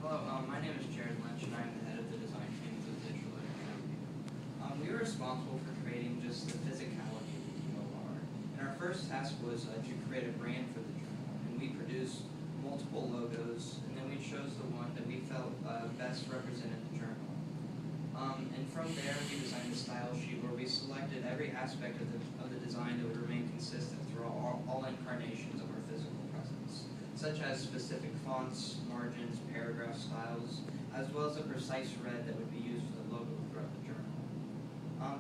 My name is Lynch, and I'm the head of the design team for the digital editor. We were responsible for creating just the physicality of the DOR. And our first task was to create a brand for the journal. And we produced multiple logos, and then we chose the one that we felt best represented the journal. And from there, we designed a style sheet where we selected every aspect of the design that would remain consistent through all incarnations of our physical presence, such as specific fonts, margins, paragraph styles, as well as a precise red that would be used for the logo throughout the journal.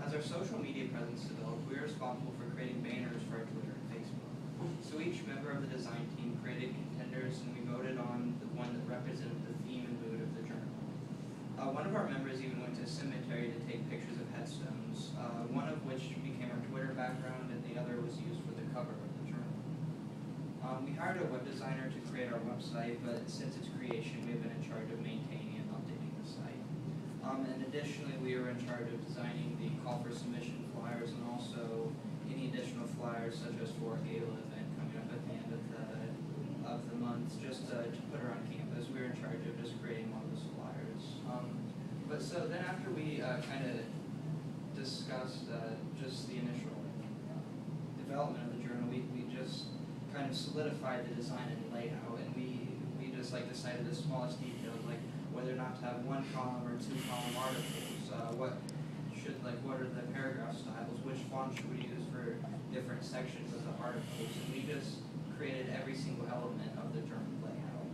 As our social media presence developed, we were responsible for creating banners for our Twitter and Facebook. So each member of the design team created contenders, and we voted on the one that represented the theme and mood of the journal. One of our members even went to a cemetery to take pictures of headstones, one of which became our Twitter background, and the other was used for the cover of the journal. We hired a web designer to create our website, but since its creation, we've been in charge of maintaining and updating the site. And additionally, we were in charge of designing the call for submission flyers and also any additional flyers, such as for a gala event coming up at the end of the month, just to put her on campus. We were in charge of just creating one of those flyers. But so then after we kind of discussed just the initial development of the journal, we just kind of solidified the design and layout, and we just decided the smallest details, like whether or not to have one column or two column articles, what are the paragraph styles, which font should we use for different sections of the articles, and we just created every single element of the journal layout.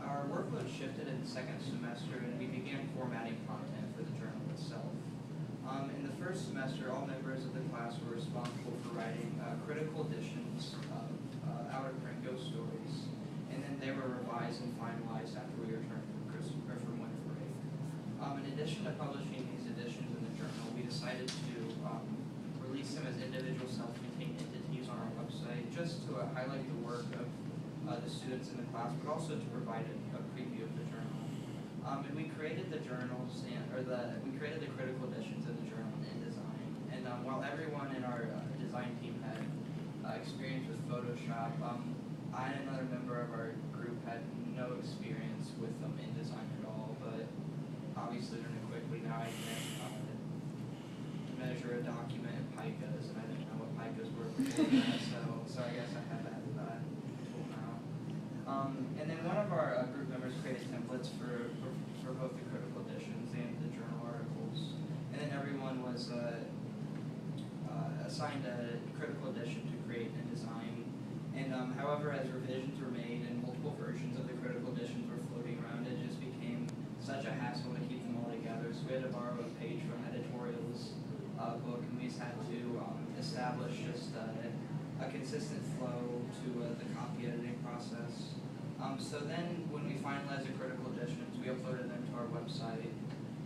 Our workload shifted in the second semester, and we began formatting content for the journal itself. In the first semester, all members of the class were responsible for writing critical editions of out-of-print ghost stories, and then they were revised and finalized after we returned from winter break. In addition to publishing these editions in the journal, we decided to release them as individual self-contained entities on our website, just to highlight the work of the students in the class, but also to provide a preview of the journal. And we created the journals, we created the critical editions of the journal in InDesign. And while everyone in our design team had experience with Photoshop, I and another member of our group had no experience with InDesign at all, but obviously learning quickly now I can measure a document in picas, and I didn't know what picas were before that, so I guess I have that tool now. And then one of our group members created templates for both the critical editions and the journal articles. And then everyone was assigned a critical edition to create and design. And however, as revisions were made and multiple versions of the critical editions were floating around, it just became such a hassle to keep them all together. So we had to borrow a page from editorials book, and we just had to establish just a consistent flow to the copy editing process. So then when we finalized the critical editions, we uploaded them to our website,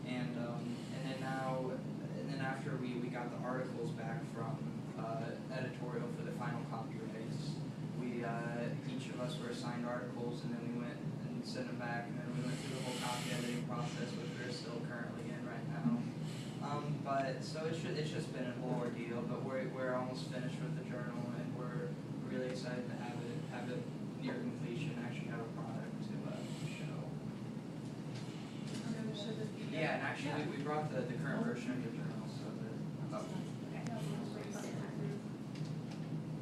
and then after we got the articles back from editorial for the final copy release, we each of us were assigned articles, and then we went and sent them back, and then we went through the whole copy editing process, which we're still currently in right now. But so it's just been a whole ordeal, but we're almost finished with the journal, and we're really excited to have it near completion, actually have a product to show. Yeah, and actually we brought the current version of the journal, so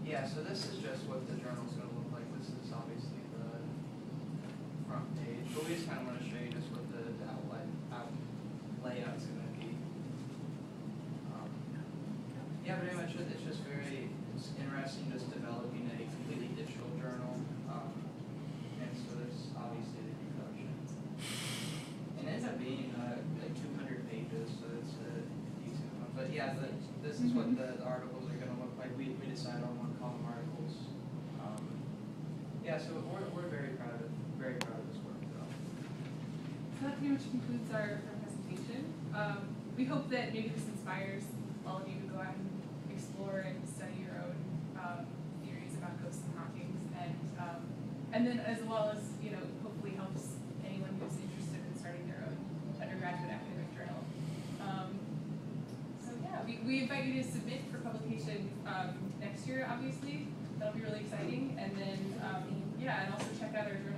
yeah, so this is just what the journal's going to look like. This is obviously the front page, but we just kind of want to show you just what the layout's going to be. Yeah, but anyway, it's just it's interesting just developing a completely digital journal. And so there's obviously the introduction. And it ends up being like 200 pages, so it's a decent one. But yeah, this is what the articles are going to look like. We decided on one column articles. Yeah, so we're very proud of this work, though. So that pretty much concludes our presentation. We hope that maybe this inspires all of you to go out and explore and study your own theories about ghosts and hauntings, and then as well as hopefully helps anyone who's interested in starting their own undergraduate academic journal. So yeah, we invite you to submit for publication next year. Obviously, that'll be really exciting, and then and also check out our journal